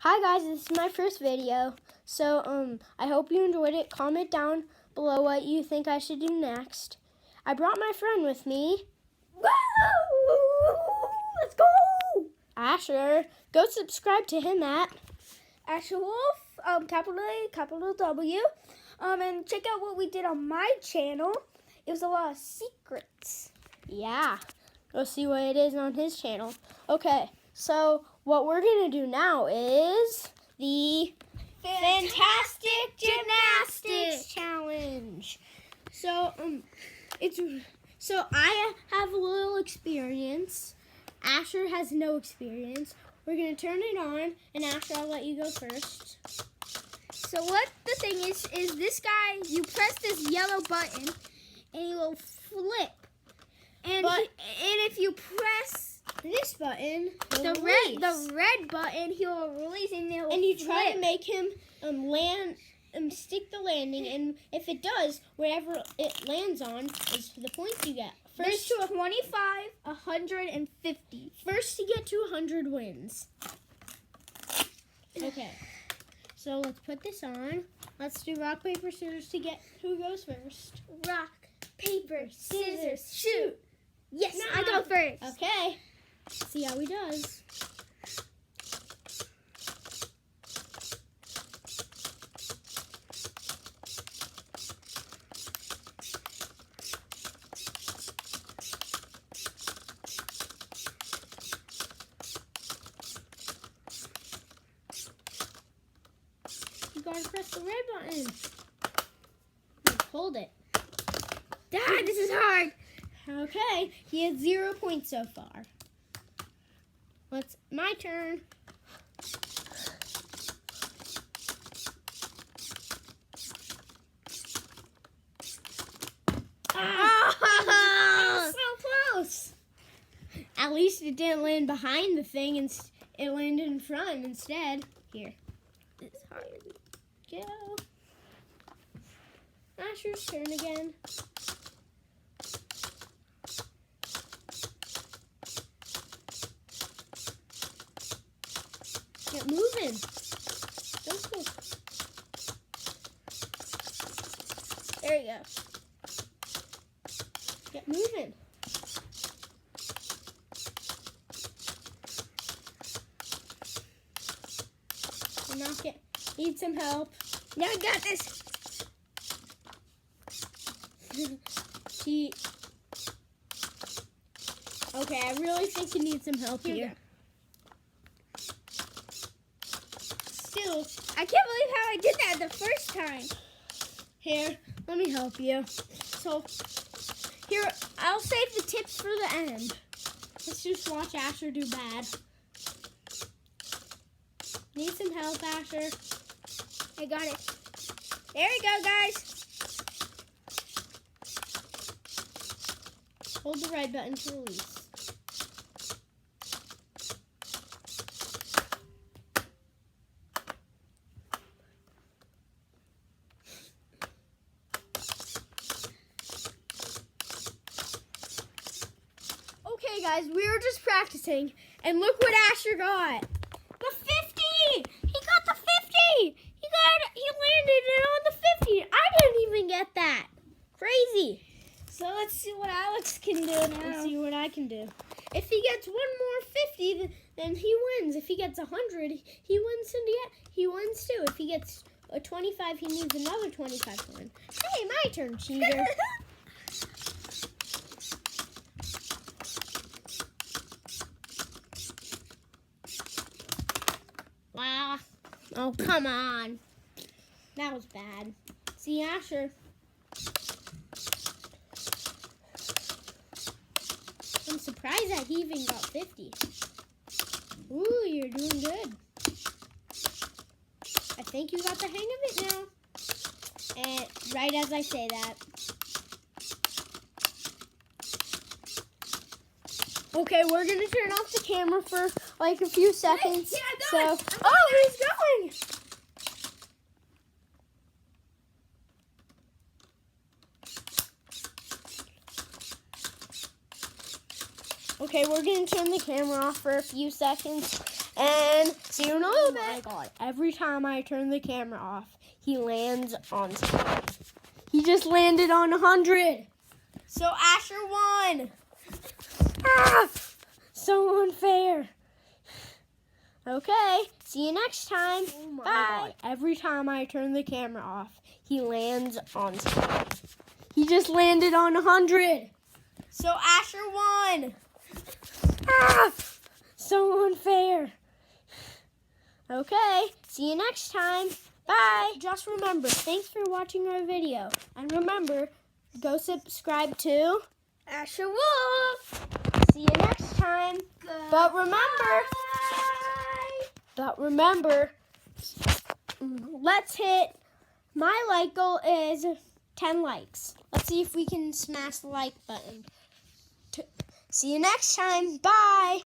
Hi guys, this is my first video. So I hope you enjoyed it. Comment down below what you think I should do next. I brought my friend with me. Woo! Let's go! Asher. Go subscribe to him at Asher Wolf, capital A, capital W. And check out what we did on my channel. It was a lot of secrets. Yeah. Go see what it is on his channel. Okay, so what we're gonna do now is the Fantastic Gymnastics Challenge. So I have a little experience. Asher has no experience. We're gonna turn it on, and Asher, I'll let you go first. So what the thing is this guy, you press this yellow button, and he will flip. And if you press This button, the red button, he will release, and it will and you try flip. to make him stick the landing, and if it does, wherever it lands on is the points you get. First to 25, 100, and 50. First to get to 100 wins. Okay, so let's put this on. Let's do rock, paper, scissors to get who goes first. Rock, paper, scissors, shoot. shoot. Yes, No. I go first. Okay, see how he does. You gotta press the red button. And hold it. Dad, this is hard. Okay, he has 0 points so far. My turn. Oh! So close. At least it didn't land behind the thing, and it landed in front instead. Here. It's hard. Go. Asher's turn again. Get moving. Don't go. There you go. Get moving. I'm not get. Need some help. Now I got this. Okay, I really think you need some help Here we here. Still, I can't believe how I did that the first time. here, let me help you. So, here, I'll save the tips for the end. Let's just watch Asher do bad. Need some help, Asher? I got it. There we go, guys. Hold the red button to release. Okay, guys, we were just practicing, and look what Asher got. The 50! He got the 50! He landed it on the 50. I didn't even get that. Crazy. So let's see what Alex can do now. Let's see what I can do. If he gets one more 50, then he wins. If he gets 100, he wins too. If he gets a 25, he needs another 25 to win. Hey, my turn, cheater. Wow. Oh, come on. That was bad. See, Asher. I'm surprised that he even got 50. Ooh, you're doing good. I think you got the hang of it now. And right as I say that. Okay, we're gonna turn off the camera for like a few seconds. Yeah, I'm going. Oh, he's going. Okay, we're going to turn the camera off for a few seconds, And see you in a little bit. Oh my God. Every time I turn the camera off, he lands on something. He just landed on 100. So Asher won. Ah, so unfair. Okay, see you next time. Oh my Bye. God. Every time I turn the camera off, he lands on something. He just landed on 100. So Asher won. Ah, so unfair. Okay, see you next time. Bye. Just remember, thanks for watching our video. And remember, go subscribe to Asher Wolf. See you next time. But remember, let's hit, my like goal is 10 likes. Let's see if we can smash the like button. See you next time. Bye.